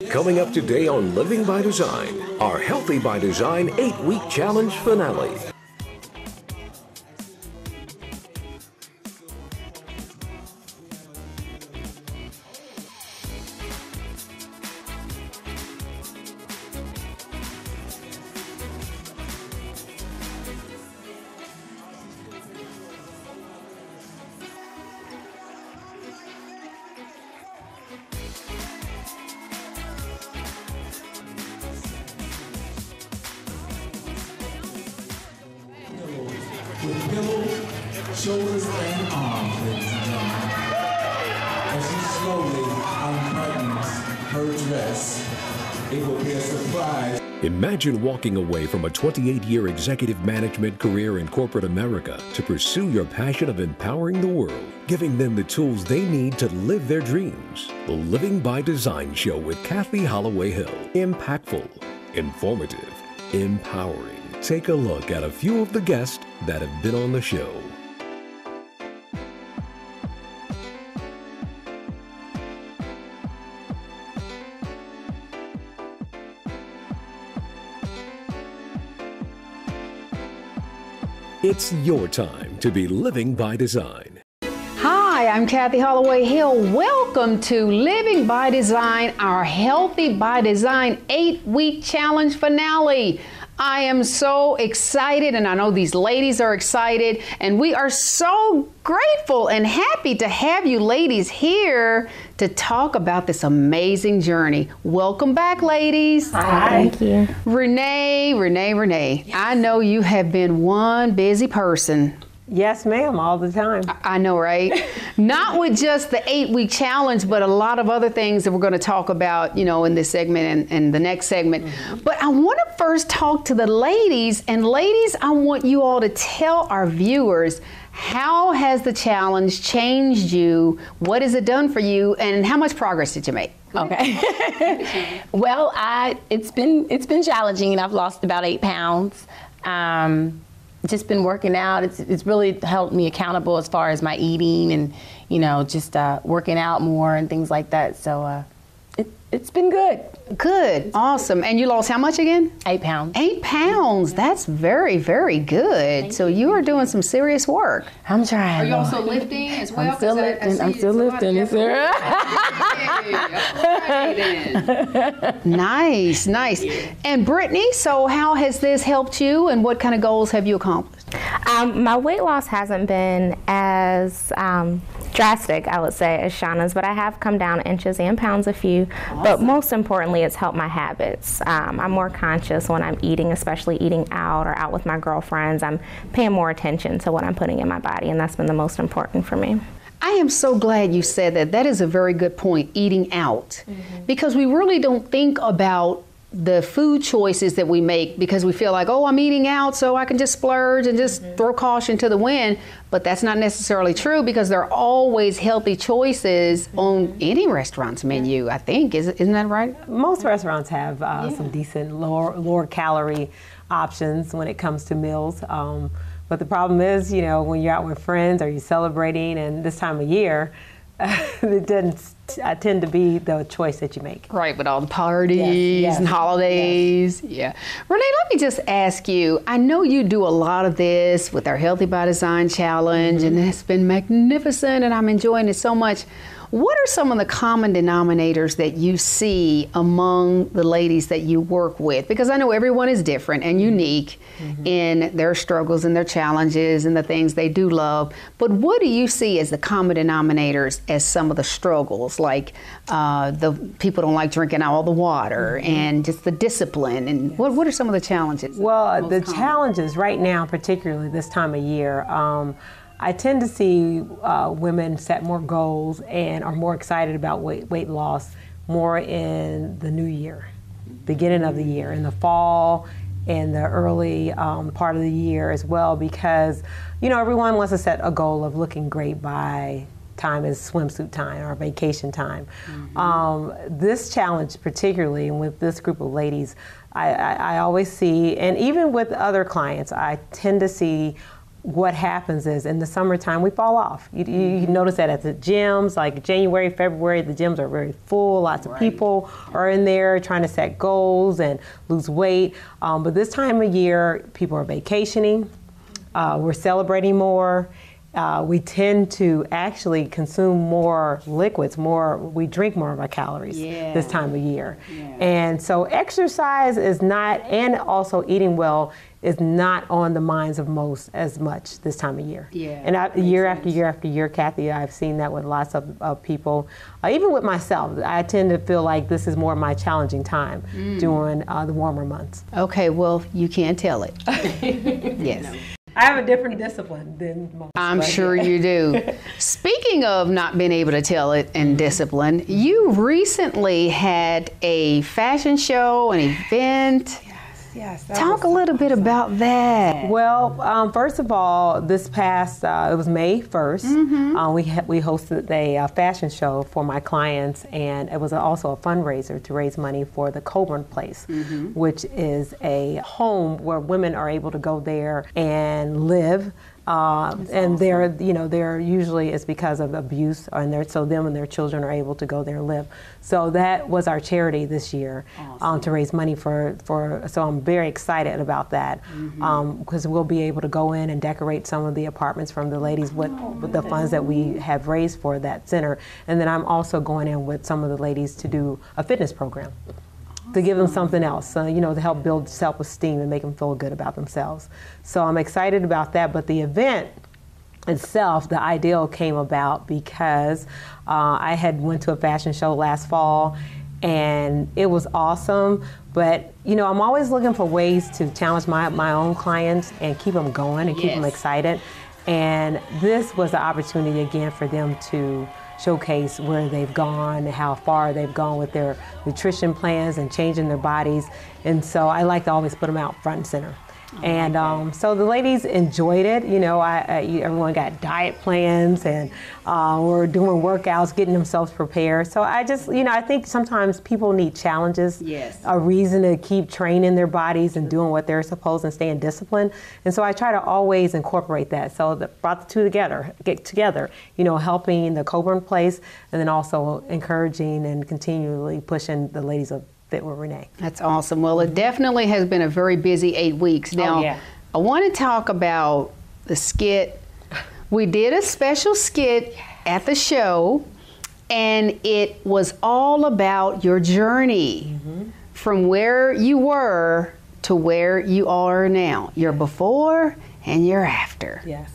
Coming up today on Living by Design, our Healthy by Design 8-week challenge finale. With pillow, shoulders, and arms, ladies and gentlemen. As she slowly unbuttons her dress, it will be a surprise. Imagine walking away from a 28-year executive management career in corporate America to pursue your passion of empowering the world, giving them the tools they need to live their dreams. The Living by Design show with Kathy Holloway Hill. Impactful, informative, empowering. Take a look at a few of the guests that have been on the show. It's your time to be living by design. Hi, I'm Kathy Holloway Hill. Welcome to Living by Design, our Healthy by Design 8-week challenge finale. I am so excited, and I know these ladies are excited, and we are so grateful and happy to have you ladies here to talk about this amazing journey. Welcome back, ladies. Hi. Thank you. Renee. Yes. I know you have been one busy person. Yes, ma'am, all the time. I know, right? Not with just the 8-week challenge, but a lot of other things that we're going to talk about, in this segment and the next segment. Mm-hmm. But I want to first talk to the ladies. And ladies, I want you all to tell our viewers, how has the challenge changed you? What has it done for you? And how much progress did you make? Okay. Well, it's been challenging. I've lost about 8 pounds. Just been working out. It's really helped me accountable as far as my eating and, just working out more and things like that. So it's been good. Good. Awesome. And you lost how much again? 8 pounds. 8 pounds. That's very, very good. So you are doing some serious work. I'm trying. Are you also lifting as well? I'm still lifting. Nice. And Brittany, so how has this helped you, and what kind of goals have you accomplished? My weight loss hasn't been as drastic, I would say, as Shauna's, but I have come down inches and pounds a few. Awesome. But most importantly, it's helped my habits. I'm more conscious when I'm eating, especially eating out or out with my girlfriends. I'm paying more attention to what I'm putting in my body, and that's been the most important for me. I am so glad you said that. That is a very good point, eating out. Mm-hmm. Because we really don't think about the food choices that we make because we feel like, oh, I'm eating out so I can just splurge and just throw caution to the wind. But that's not necessarily true because there are always healthy choices on any restaurant's menu, I think. Isn't that right? Most restaurants have some decent lower calorie options when it comes to meals. But the problem is, when you're out with friends or you're celebrating, and this time of year, it doesn't tend to be the choice that you make. Right, with all the parties and holidays. Yes. Yeah. Renee, let me just ask you, I know you do a lot of this with our Healthy by Design Challenge, and it's been magnificent, and I'm enjoying it so much. What are some of the common denominators that you see among the ladies that you work with? Because I know everyone is different and unique in their struggles and their challenges and the things they do love. But what do you see as the common denominators as some of the struggles? Like the people don't like drinking all the water and just the discipline. And what are some of the challenges? Well, the challenges right now, particularly this time of year, I tend to see women set more goals and are more excited about weight loss more in the new year, beginning of the year, in the fall, in the early part of the year as well, because everyone wants to set a goal of looking great by time is swimsuit time or vacation time. This challenge particularly, and with this group of ladies, I always see, and even with other clients, I tend to see what happens is in the summertime we fall off. You notice that at the gyms, like January, February, the gyms are very full. Lots of people are in there trying to set goals and lose weight. But this time of year, people are vacationing. We're celebrating more. We tend to actually consume more liquids, we drink more of our calories this time of year. And so exercise is not, and also eating well is not on the minds of most as much this time of year. And year after year after year, Kathy, I've seen that with lots of people. Even with myself, I tend to feel like this is more of my challenging time during the warmer months. Okay, well, you can't tell it. Yes. I have a different discipline than most. I'm sure you do. Speaking of not being able to tell it and discipline, you recently had a fashion show, an event. Yes. Talk a little bit about that. Well, first of all, this past, it was May 1st, we hosted a fashion show for my clients, and it was also a fundraiser to raise money for the Coburn Place, which is a home where women are able to go there and live. And they're usually it's because of abuse, and so them and their children are able to go there and live. So that was our charity this year, to raise money for. So I'm very excited about that, because we'll be able to go in and decorate some of the apartments from the ladies with the funds that we have raised for that center. And then I'm also going in with some of the ladies to do a fitness program, to give them something else, to help build self-esteem and make them feel good about themselves. So I'm excited about that, but the event itself, the ideal came about because I had went to a fashion show last fall, and it was awesome, but I'm always looking for ways to challenge my own clients and keep them going and keep them excited. And this was the opportunity again for them to showcase where they've gone, how far they've gone with their nutrition plans and changing their bodies. And so I like to always put them out front and center. And so the ladies enjoyed it. Everyone got diet plans, and we're doing workouts, getting themselves prepared. So I just, I think sometimes people need challenges, a reason to keep training their bodies and doing what they're supposed and staying disciplined. And so I try to always incorporate that. So brought the two together, helping the Coburn Place, and then also encouraging and continually pushing the ladies of Fit with Renee. That's awesome. Well, it definitely has been a very busy 8 weeks. Now, I want to talk about the skit. We did a special skit at the show, and it was all about your journey from where you were to where you are now. Your before and your after. Yes.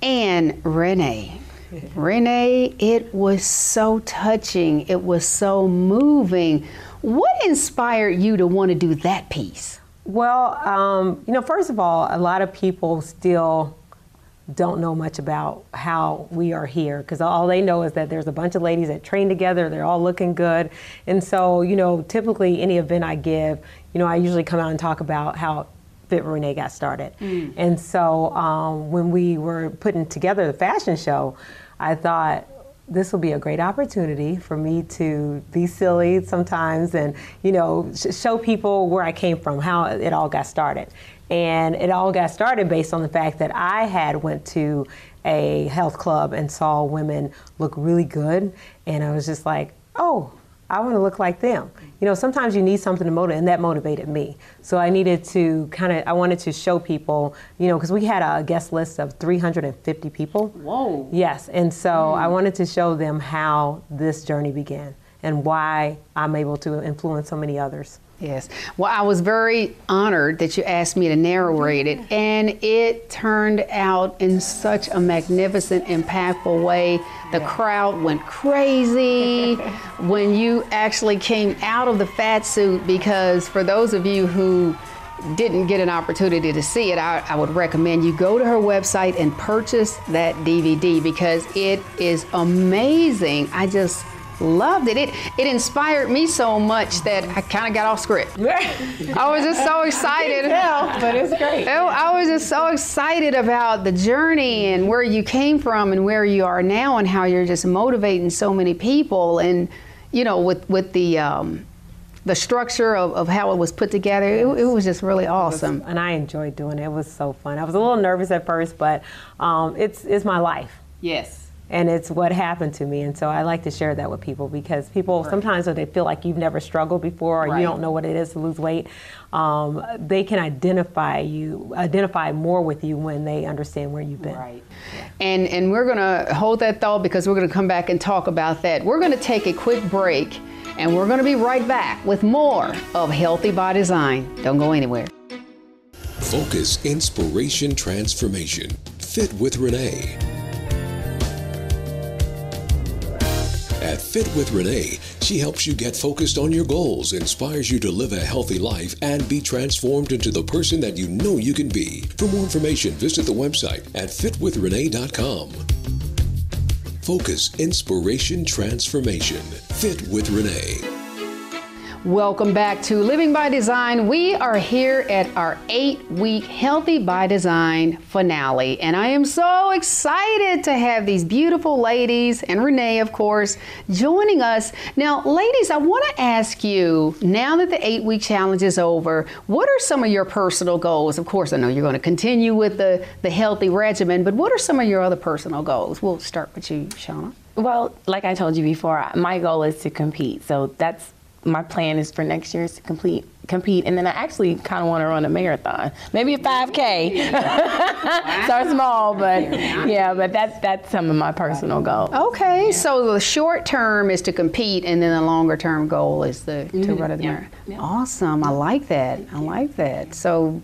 And Renee, it was so touching. It was so moving. What inspired you to want to do that piece? Well, first of all, a lot of people still don't know much about how we are here, because all they know is that there's a bunch of ladies that train together, they're all looking good. And so, typically any event I give, I usually come out and talk about how Fit with Renee got started. And so when we were putting together the fashion show, I thought, this will be a great opportunity for me to be silly sometimes and, show people where I came from, how it all got started. And it all got started based on the fact that I had went to a health club and saw women look really good. And I was just like, oh, I want to look like them. Sometimes you need something to motivate, and that motivated me. So I needed to I wanted to show people, because we had a guest list of 350 people. Whoa. Yes, and so I wanted to show them how this journey began and why I'm able to influence so many others. Yes. Well, I was very honored that you asked me to narrate it, and it turned out in such a magnificent, impactful way. The crowd went crazy when you actually came out of the fat suit, because for those of you who didn't get an opportunity to see it, I would recommend you go to her website and purchase that DVD, because it is amazing. I just loved it. It inspired me so much that I kind of got off script. I was just so excited. But it's great. I was just so excited about the journey and where you came from and where you are now, and how you're just motivating so many people. And with the the structure of how it was put together. It was just really awesome. And I enjoyed doing it. It was so fun. I was a little nervous at first, but it's my life. Yes. And it's what happened to me, and so I like to share that with people, because people sometimes, if they feel like you've never struggled before, or you don't know what it is to lose weight, they can identify more with you when they understand where you've been. Right. And we're going to hold that thought, because we're going to come back and talk about that. We're going to take a quick break, and we're going to be right back with more of Healthy by Design. Don't go anywhere. Focus, inspiration, transformation. Fit with Renee. At Fit with Renee, she helps you get focused on your goals, inspires you to live a healthy life, and be transformed into the person that you know you can be. For more information, visit the website at fitwithrenee.com. Focus, inspiration, transformation. Fit with Renee. Welcome back to Living by Design. We are here at our 8-week Healthy by Design finale, and I am so excited to have these beautiful ladies, and Renee, of course, joining us. Now, ladies, I want to ask you, now that the 8-week challenge is over, what are some of your personal goals? Of course, I know you're going to continue with the healthy regimen, but what are some of your other personal goals? We'll start with you, Shauna. Well, like I told you before, my goal is to compete. So that's my plan is for next year is to compete, and then I actually kind of want to run a marathon, maybe a 5K. Start small, but yeah, but that's some of my personal goals. Okay, so the short term is to compete, and then the longer term goal is to run a marathon. Yeah. Awesome, I like that. I like that. So,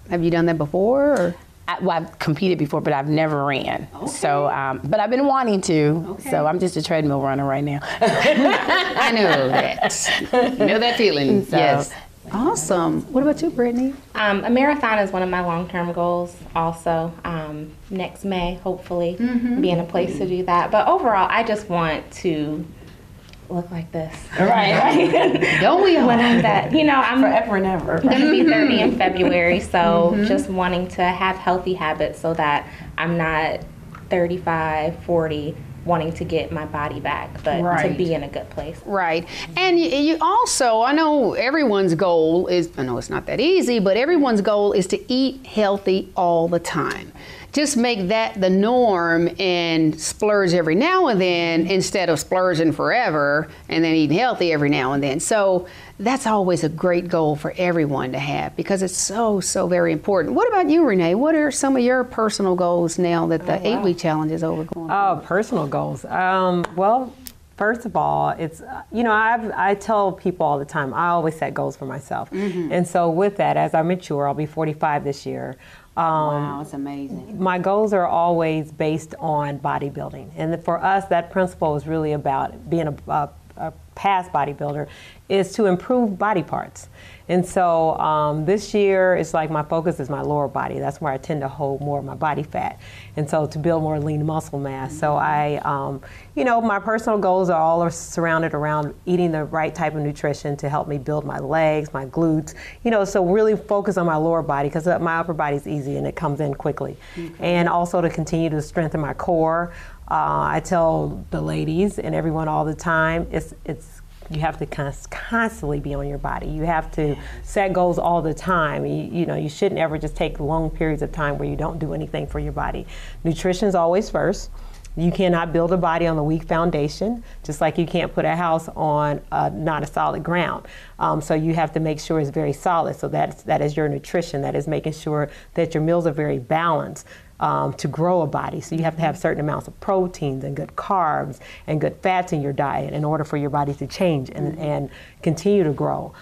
have you done that before? Or? I've competed before, but I've never ran. Okay. So, but I've been wanting to. Okay. So I'm just a treadmill runner right now. I know that. You know that feeling. So. Yes. Awesome. What about you, Brittany? A marathon is one of my long-term goals also. Next May, hopefully, be in a place to do that. But overall, I just want to look like this. Right. Don't we all? When I'm that, I'm forever and ever. going to be 30 in February, so just wanting to have healthy habits so that I'm not 35, 40, wanting to get my body back, but to be in a good place. Right. And you also, I know everyone's goal is, I know it's not that easy, but everyone's goal is to eat healthy all the time. Just make that the norm and splurge every now and then instead of splurging forever and then eating healthy every now and then. So that's always a great goal for everyone to have, because it's so very important. What about you, Renee? What are some of your personal goals now that the 8-week challenge is over? Personal goals. Well, first of all, it's, I tell people all the time, I always set goals for myself. And so with that, as I mature, I'll be 45 this year. Wow, it's amazing. My goals are always based on bodybuilding. And for us, that principle is really about being a past bodybuilder, is to improve body parts. And so this year, it's like my focus is my lower body. That's where I tend to hold more of my body fat. And so to build more lean muscle mass. So I, my personal goals are all surrounded around eating the right type of nutrition to help me build my legs, my glutes, so really focus on my lower body, because my upper body is easy and it comes in quickly. And also to continue to strengthen my core. I tell the ladies and everyone all the time, you have to constantly be on your body. You have to set goals all the time. You shouldn't ever just take long periods of time where you don't do anything for your body. Nutrition is always first. You cannot build a body on a weak foundation, just like you can't put a house on not a solid ground. So you have to make sure it's very solid. So that is your nutrition. That is making sure that your meals are very balanced. To grow a body. So you have to have certain amounts of proteins and good carbs and good fats in your diet in order for your body to change and continue to grow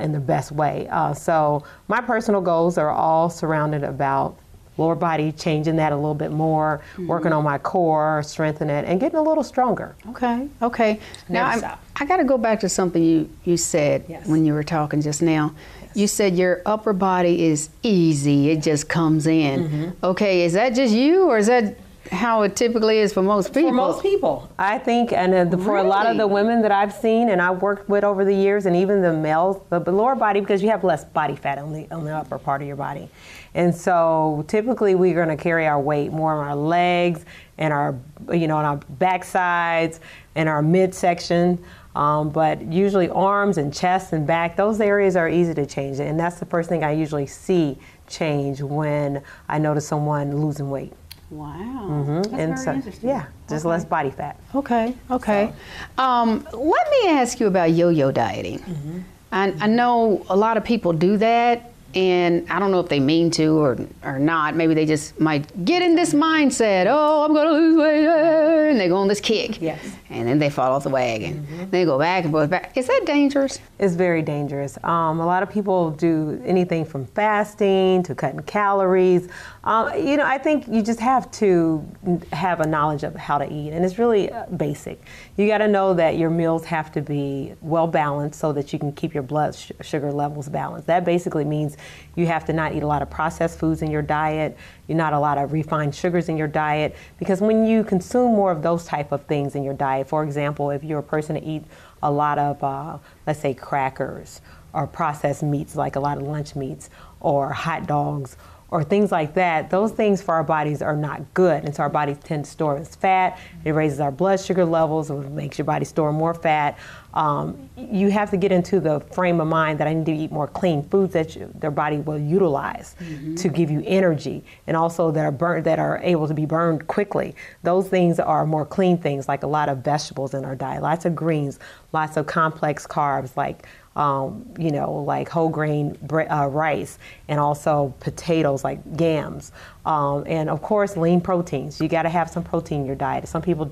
in the best way. So my personal goals are all surrounded about lower body, changing that a little bit more, working on my core, strengthening it, and getting a little stronger. Okay. Now, I got to go back to something you said when you were talking just now. You said your upper body is easy, it just comes in. Okay, is that just you, or is that how it typically is for most people? For most people, I think, and for a lot of the women that I've seen and I've worked with over the years, and even the males, the lower body, because you have less body fat on the upper part of your body. And so typically we're going to carry our weight more on our legs and our, on our back sides and our midsection. But usually arms and chest and back, those areas are easy to change. And that's the first thing I usually see change when I notice someone losing weight. Wow. That's very interesting. Yeah, just less body fat. Okay, okay. Let me ask you about yo-yo dieting. I know a lot of people do that, and I don't know if they mean to or not. Maybe they just might get in this mindset, oh, I'm going to lose weight, and they go on this kick. Yes. And then they fall off the wagon. They go back and forth back. Is that dangerous? It's very dangerous. A lot of people do anything from fasting to cutting calories. You know, I think you just have to have a knowledge of how to eat, and it's really basic. You got to know that your meals have to be well balanced so that you can keep your blood sugar levels balanced. That basically means you have to not eat a lot of processed foods in your diet. You're not a lot of refined sugars in your diet, because when you consume more of those type of things in your diet, for example, if you're a person that eats a lot of, let's say, crackers or processed meats, like a lot of lunch meats or hot dogs or things like that, those things for our bodies are not good. And so our bodies tend to store as fat. It raises our blood sugar levels, it makes your body store more fat. You have to get into the frame of mind that I need to eat more clean foods that their body will utilize to give you energy, and also that are able to be burned quickly. Those things are more clean things, like a lot of vegetables in our diet, lots of greens, lots of complex carbs, like you know, like whole grain rice, and also potatoes like yams, and of course lean proteins. You got to have some protein in your diet. Some people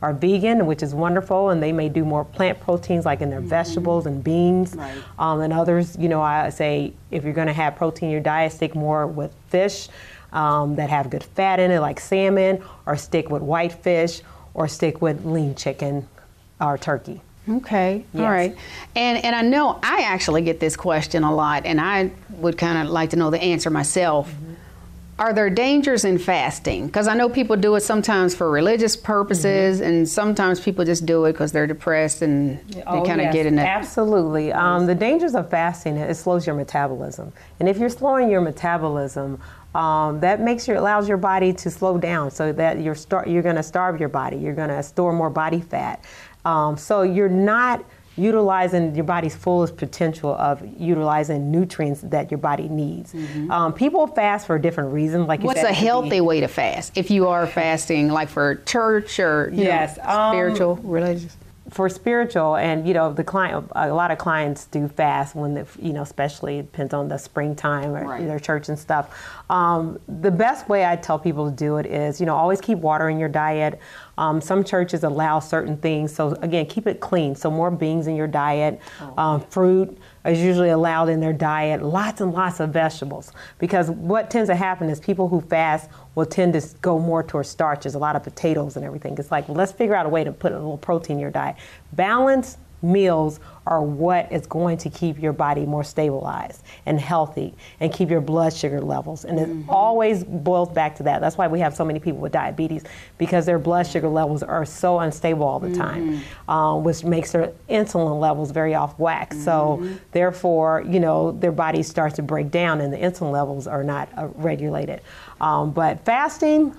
are vegan, which is wonderful, and they may do more plant proteins like in their vegetables and beans. Right. And others, you know, I say if you're going to have protein in your diet, stick more with fish that have good fat in it, like salmon, or stick with white fish, or stick with lean chicken or turkey. Okay, Yes. all right. And I know I actually get this question a lot, and I would kind of like to know the answer myself. Are there dangers in fasting? Because I know people do it sometimes for religious purposes, and sometimes people just do it because they're depressed and they kind of get in it. Absolutely. The dangers of fasting, it slows your metabolism. And if you're slowing your metabolism, that allows your body to slow down, so that you're going to starve your body. You're going to store more body fat. So you're not utilizing your body's fullest potential of utilizing nutrients that your body needs. People fast for a different reason. Like you said, what's a healthy way to fast if you are fasting, like for church or you know, spiritual, religious? For spiritual, and you know, a lot of clients do fast when especially it depends on the springtime or their church and stuff. The best way I tell people to do it is, always keep water in your diet. Some churches allow certain things, so again, keep it clean. So more beans in your diet, fruit is usually allowed in their diet, lots and lots of vegetables. Because what tends to happen is people who fast will tend to go more towards starches, a lot of potatoes and everything. It's like, well, let's figure out a way to put a little protein in your diet. Balanced meals are what is going to keep your body more stabilized and healthy and keep your blood sugar levels. And it always boils back to that. That's why we have so many people with diabetes, because their blood sugar levels are so unstable all the time, which makes their insulin levels very off whack. So therefore, their body starts to break down and the insulin levels are not regulated. But fasting,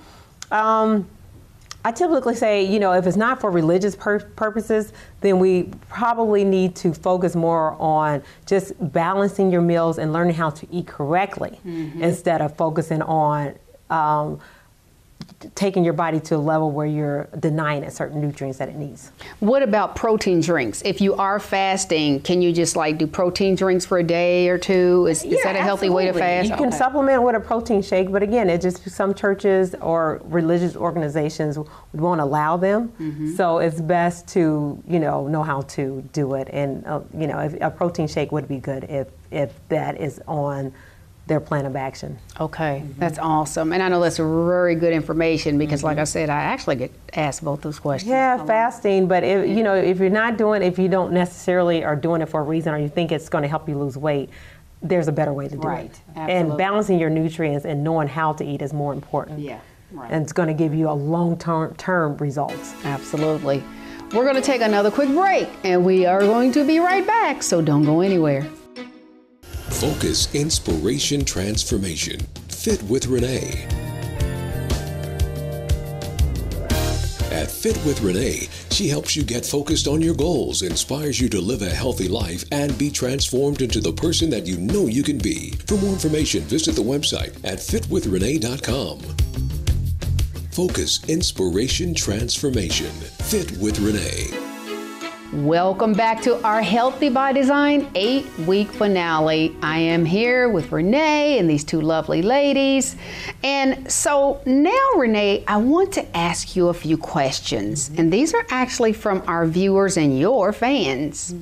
I typically say, if it's not for religious purposes, then we probably need to focus more on just balancing your meals and learning how to eat correctly, instead of focusing on taking your body to a level where you're denying it certain nutrients that it needs. What about protein drinks? If you are fasting, can you just do protein drinks for a day or two? Is that a healthy way to fast? You can supplement with a protein shake, but again, it just some churches or religious organizations won't allow them. So it's best to know how to do it, and if a protein shake would be good if that is on their plan of action. Okay, that's awesome. And I know that's very good information, because like I said, I actually get asked both those questions. Yeah, fasting, but if you're not doing, if you don't necessarily are doing it for a reason, or you think it's going to help you lose weight, there's a better way to do it. Absolutely. And balancing your nutrients and knowing how to eat is more important. Yeah, right. And it's going to give you a long-term results. Absolutely. We're going to take another quick break, and we are going to be right back, so don't go anywhere. Focus, inspiration, transformation. Fit with Renee. At Fit with Renee, She helps you get focused on your goals, inspires you to live a healthy life, and be transformed into the person that you know you can be. For more information, visit the website at fitwithrenee.com. Focus, inspiration, transformation. Fit with Renee. Welcome back to our Healthy by Design 8-week finale. I am here with Renee and these two lovely ladies. And so now, Renee, I want to ask you a few questions. And these are actually from our viewers and your fans.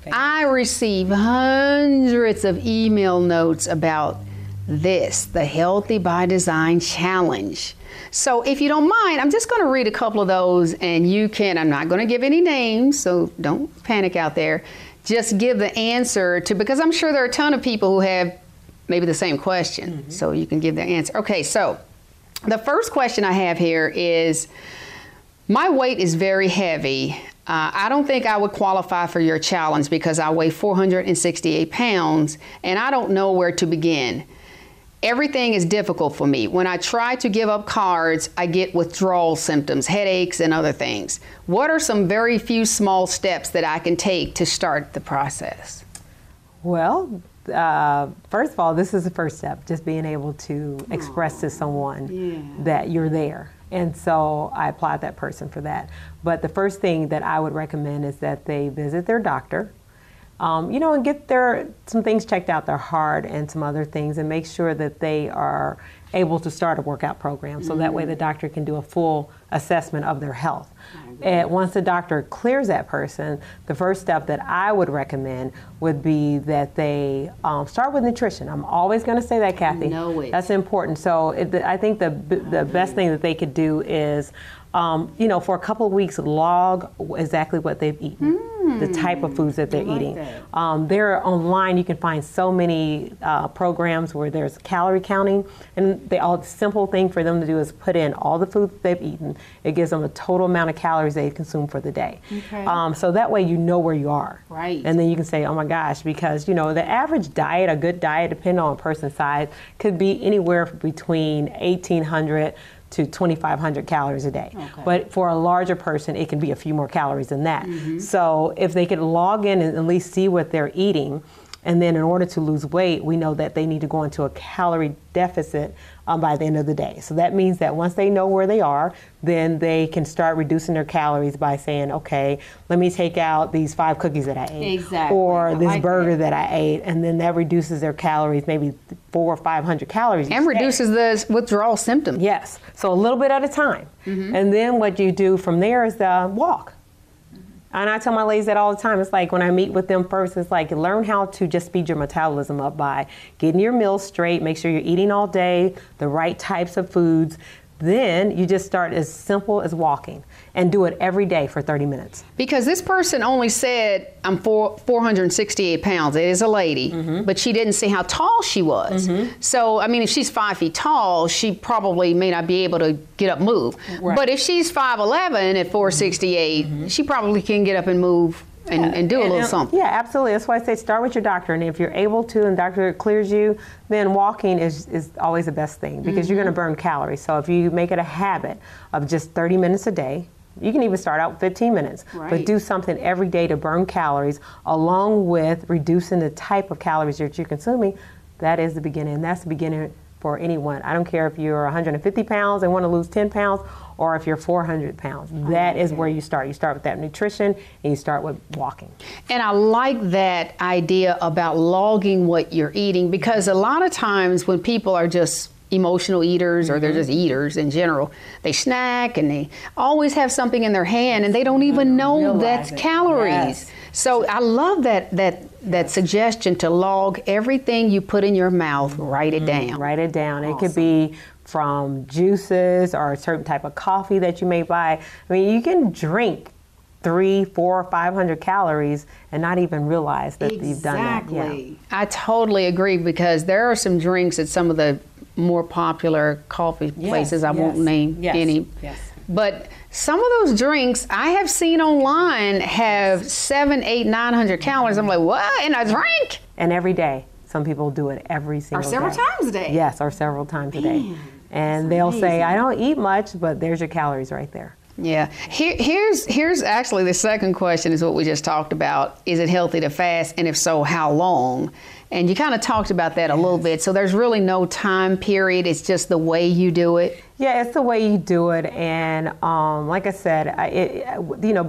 I receive hundreds of email notes about this, the Healthy by Design Challenge. So if you don't mind, I'm just going to read a couple of those, and you can, I'm not going to give any names, so don't panic out there. Just give the answer to, because I'm sure there are a ton of people who have maybe the same question, so you can give the answer. Okay, so the first question I have here is, my weight is very heavy. I don't think I would qualify for your challenge because I weigh 468 pounds, and I don't know where to begin. Everything is difficult for me. When I try to give up carbs, I get withdrawal symptoms, headaches, and other things. What are some very few small steps that I can take to start the process? Well, first of all, this is the first step, just being able to express to someone that you're there. And so I applaud that person for that. But the first thing that I would recommend is that they visit their doctor. And get some things checked out, their heart and some other things, and make sure that they are able to start a workout program. So that way the doctor can do a full assessment of their health. And once the doctor clears that person, the first step that I would recommend would be that they start with nutrition. I'm always going to say that, Kathy. That's important. So I think the best thing that they could do is for a couple of weeks, log exactly what they've eaten, the type of foods that they're eating. There online, you can find so many programs where there's calorie counting, and the simple thing for them to do is put in all the food that they've eaten. It gives them a total amount of calories they consume for the day. So that way you know where you are. And then you can say, oh my gosh, because the average diet, a good diet, depending on a person's size, could be anywhere between 1,800 to 2,500 calories a day. But for a larger person, it can be a few more calories than that. So if they could log in and at least see what they're eating, and then in order to lose weight, we know that they need to go into a calorie deficit by the end of the day. So that means that once they know where they are, then they can start reducing their calories by saying, okay, let me take out these 5 cookies that I ate, or this burger that I ate, and then that reduces their calories, maybe 400 or 500 calories. And reduces the withdrawal symptoms. Yes, so a little bit at a time. And then what you do from there is walk. And I tell my ladies that all the time. It's like when I meet with them first, it's like learn how to just speed your metabolism up by getting your meals straight, make sure you're eating all day, the right types of foods. Then you just start as simple as walking and do it every day for 30 minutes. Because this person only said, I'm 468 pounds. It is a lady, but she didn't say how tall she was. So, I mean, if she's 5 feet tall, she probably may not be able to get up and move. But if she's 5'11" at 468, she probably can get up and move and do a little something. Yeah, absolutely. That's why I say start with your doctor. And if you're able to and the doctor clears you, then walking is always the best thing because you're going to burn calories. So if you make it a habit of just 30 minutes a day, you can even start out with 15 minutes, but do something every day to burn calories along with reducing the type of calories that you're consuming. That is the beginning. And that's the beginning for anyone. I don't care if you're 150 pounds and want to lose 10 pounds or if you're 400 pounds. That is where you start. You start with that nutrition and you start with walking. And I like that idea about logging what you're eating because a lot of times when people are just emotional eaters or they're just eaters in general, they snack and they always have something in their hand and they don't even know that's calories. So I love that suggestion to log everything you put in your mouth, write it down. Write it down. Awesome. It could be from juices or a certain type of coffee that you may buy. I mean, you can drink 300, 400, 500 calories and not even realize that you've done that. Yeah. I totally agree because there are some drinks at some of the more popular coffee places. I won't name any. But some of those drinks I have seen online have 700, 800, 900 calories. I'm like, what? In a drink? And every day. Some people do it every single day. Or several times a day. Yes, or several times a day. And they'll say, I don't eat much, but there's your calories right there. Yeah. Here's actually the second question is what we just talked about. Is it healthy to fast? And if so, how long? And you kind of talked about that a little bit. So there's really no time period. It's just the way you do it. Yeah, it's the way you do it. And like I said,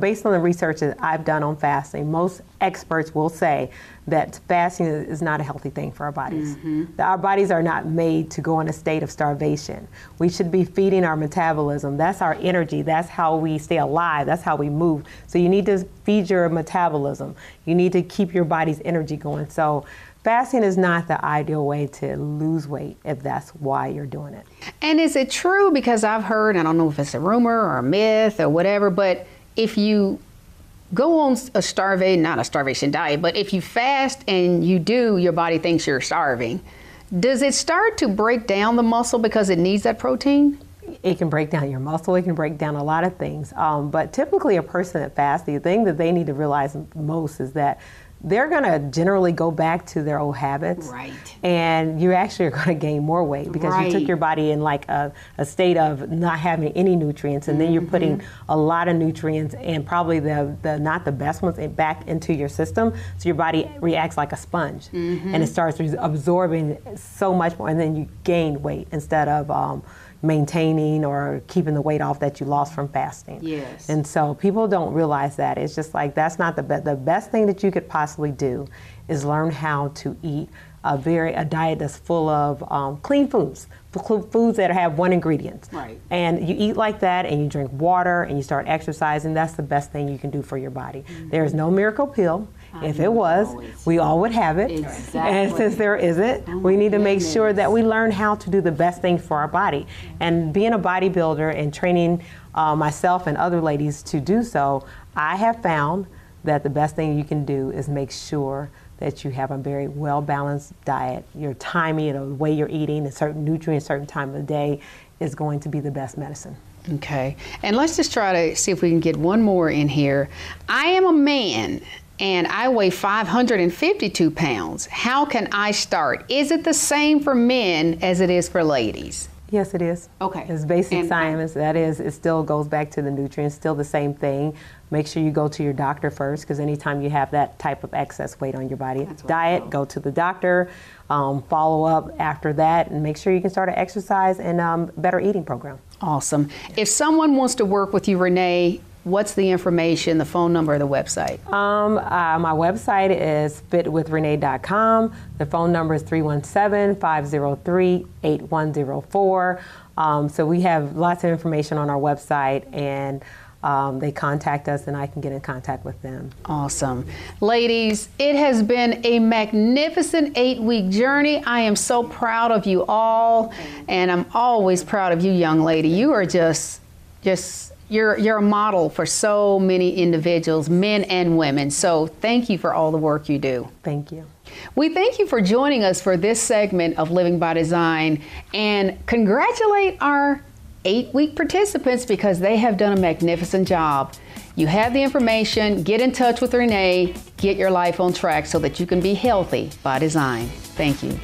based on the research that I've done on fasting, most experts will say that fasting is not a healthy thing for our bodies. Mm-hmm. Our bodies are not made to go in a state of starvation. We should be feeding our metabolism. That's our energy. That's how we stay alive. That's how we move. So you need to feed your metabolism. You need to keep your body's energy going. So fasting is not the ideal way to lose weight if that's why you're doing it. And is it true, because I've heard, I don't know if it's a rumor or a myth or whatever, but if you go on not a starvation diet, but if you fast and you do, your body thinks you're starving, does it start to break down the muscle because it needs that protein? It can break down your muscle. It can break down a lot of things. But typically a person that fasts, the thing that they need to realize most is that they're going to generally go back to their old habits. Right. And you actually are going to gain more weight because you took your body in like a state of not having any nutrients, and then you're putting a lot of nutrients and probably the not the best ones back into your system. So your body reacts like a sponge, and it starts absorbing so much more, and then you gain weight instead of maintaining or keeping the weight off that you lost from fasting. Yes. And so people don't realize that. It's just like that's not the best thing that you could possibly do is learn how to eat a diet that's full of clean foods that have one ingredient. Right. And you eat like that, and you drink water, and you start exercising. That's the best thing you can do for your body. There is no miracle pill. If it was, we all would have it. Exactly. And since there isn't, we need to make sure that we learn how to do the best thing for our body. And being a bodybuilder and training myself and other ladies to do so, I have found that the best thing you can do is make sure that you have a very well-balanced diet. Your timing, the way you're eating, a certain nutrient, a certain time of the day is going to be the best medicine. Okay. And let's just try to see if we can get one more in here. I am a man, and I weigh 552 pounds. How can I start? Is it the same for men as it is for ladies? Yes, it is. Okay. It's basic science. That is, it still goes back to the nutrients, still the same thing. Make sure you go to your doctor first, because anytime you have that type of excess weight on your body, diet, go to the doctor, follow up after that, and make sure you can start an exercise and better eating program. Awesome. If someone wants to work with you, Renee, what's the information, the phone number, or the website? My website is fitwithrenee.com. The phone number is 317-503-8104. So we have lots of information on our website, and they contact us, and I can get in contact with them. Awesome. Ladies, it has been a magnificent 8-week journey. I am so proud of you all, and I'm always proud of you, young lady. You are you're a model for so many individuals, men and women. So thank you for all the work you do. Thank you. We thank you for joining us for this segment of Living by Design, and congratulate our 8-week participants because they have done a magnificent job. You have the information. Get in touch with Renee. Get your life on track so that you can be healthy by design. Thank you.